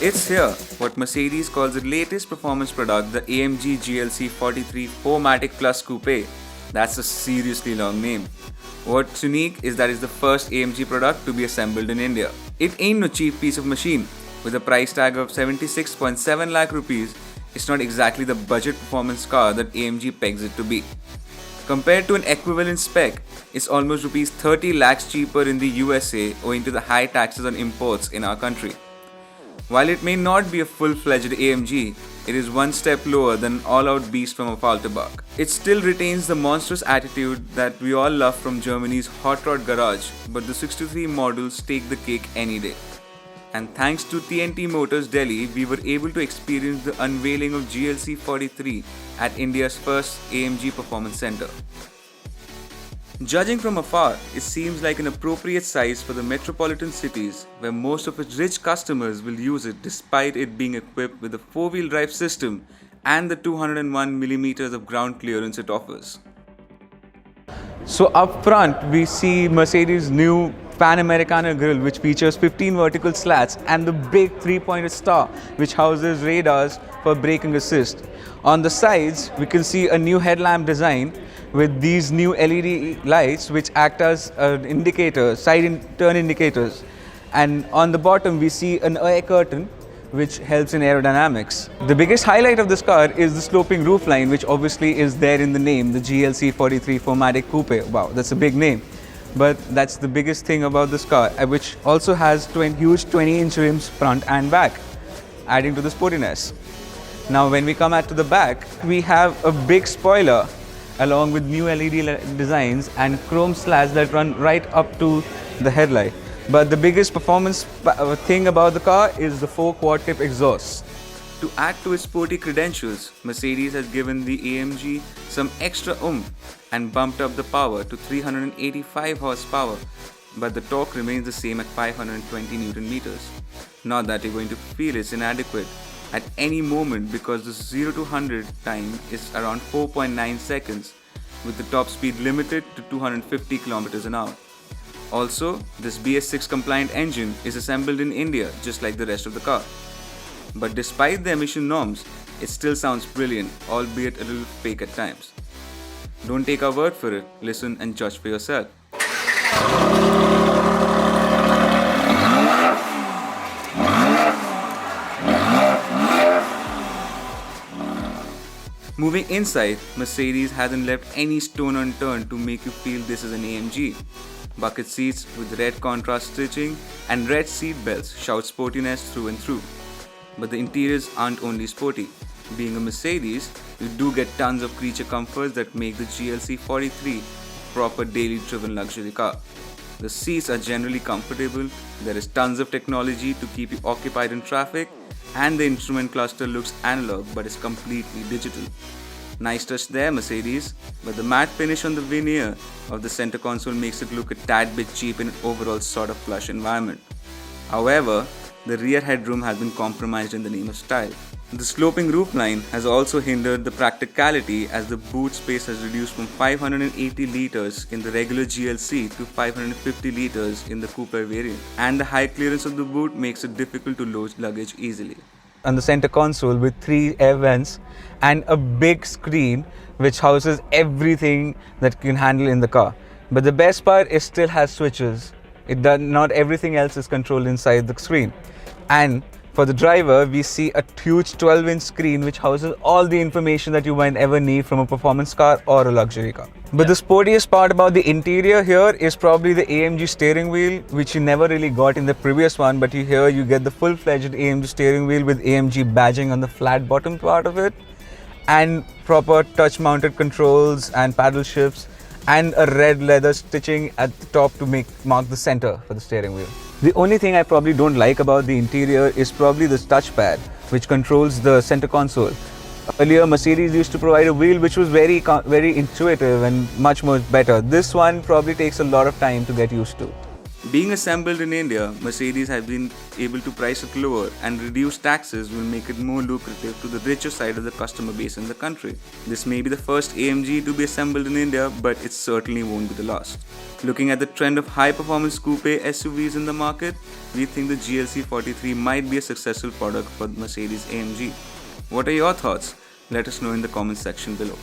It's here, what Mercedes calls the latest performance product, the AMG GLC 43 4MATIC Plus Coupe. That's a seriously long name. What's unique is that it's the first AMG product to be assembled in India. It ain't no cheap piece of machine. With a price tag of 76.7 lakh rupees, it's not exactly the budget performance car that AMG pegs it to be. Compared to an equivalent spec, it's almost rupees 30 lakhs cheaper in the USA owing to the high taxes on imports in our country. While it may not be a full-fledged AMG, it is one step lower than an all-out beast from a Falterbach. It still retains the monstrous attitude that we all love from Germany's hot rod garage, but the 63 models take the cake any day. And thanks to TNT Motors Delhi, we were able to experience the unveiling of GLC 43 at India's first AMG Performance Center. Judging from afar, it seems like an appropriate size for the metropolitan cities where most of its rich customers will use it despite it being equipped with a 4-wheel drive system and the 201mm of ground clearance it offers. So up front, we see Mercedes' new Panamericana grille, which features 15 vertical slats and the big 3-pointed star which houses radars for braking assist. On the sides, we can see a new headlamp design with these new LED lights which act as an indicator, turn indicators. And on the bottom we see an air curtain which helps in aerodynamics. The biggest highlight of this car is the sloping roofline, which obviously is there in the name, the GLC 43 4MATIC Coupe. Wow, that's a big name. But that's the biggest thing about this car, which also has huge 20-inch rims front and back, adding to the sportiness. Now when we come to the back, we have a big spoiler along with new LED designs and chrome slats that run right up to the headlight. But the biggest performance thing about the car is the 4 quad-tip exhaust. To add to its sporty credentials, Mercedes has given the AMG some extra oomph and bumped up the power to 385 horsepower, but the torque remains the same at 520 Newton meters. Not that you're going to feel it's inadequate at any moment, because the 0 to 100 time is around 4.9 seconds, with the top speed limited to 250 km an hour. Also, this BS6 compliant engine is assembled in India just like the rest of the car. But despite the emission norms, it still sounds brilliant, albeit a little fake at times. Don't take our word for it, listen and judge for yourself. Moving inside, Mercedes hasn't left any stone unturned to make you feel this is an AMG. Bucket seats with red contrast stitching and red seat belts shout sportiness through and through. But the interiors aren't only sporty. Being a Mercedes, you do get tons of creature comforts that make the GLC 43 a proper daily driven luxury car. The seats are generally comfortable, there is tons of technology to keep you occupied in traffic, and the instrument cluster looks analog but is completely digital. Nice touch there, Mercedes, but the matte finish on the veneer of the center console makes it look a tad bit cheap in an overall sort of plush environment. However, the rear headroom has been compromised in the name of style. The sloping roofline has also hindered the practicality, as the boot space has reduced from 580 litres in the regular GLC to 550 litres in the coupe variant, and the high clearance of the boot makes it difficult to load luggage easily. On the center console with 3 air vents and a big screen which houses everything that you can handle in the car. But the best part is still has switches. Not everything else is controlled inside the screen. And for the driver, we see a huge 12-inch screen which houses all the information that you might ever need from a performance car or a luxury car. But the sportiest part about the interior here is probably the AMG steering wheel, which you never really got in the previous one, but here you get the full-fledged AMG steering wheel with AMG badging on the flat bottom part of it, and proper touch-mounted controls and paddle shifts, and a red leather stitching at the top to mark the center for the steering wheel. The only thing I probably don't like about the interior is probably this touchpad, which controls the center console. Earlier, Mercedes used to provide a wheel which was very intuitive and much more better. This one probably takes a lot of time to get used to. Being assembled in India, Mercedes has been able to price it lower, and reduce taxes will make it more lucrative to the richer side of the customer base in the country. This may be the first AMG to be assembled in India, but it certainly won't be the last. Looking at the trend of high performance coupe SUVs in the market, we think the GLC 43 might be a successful product for Mercedes AMG. What are your thoughts? Let us know in the comments section below.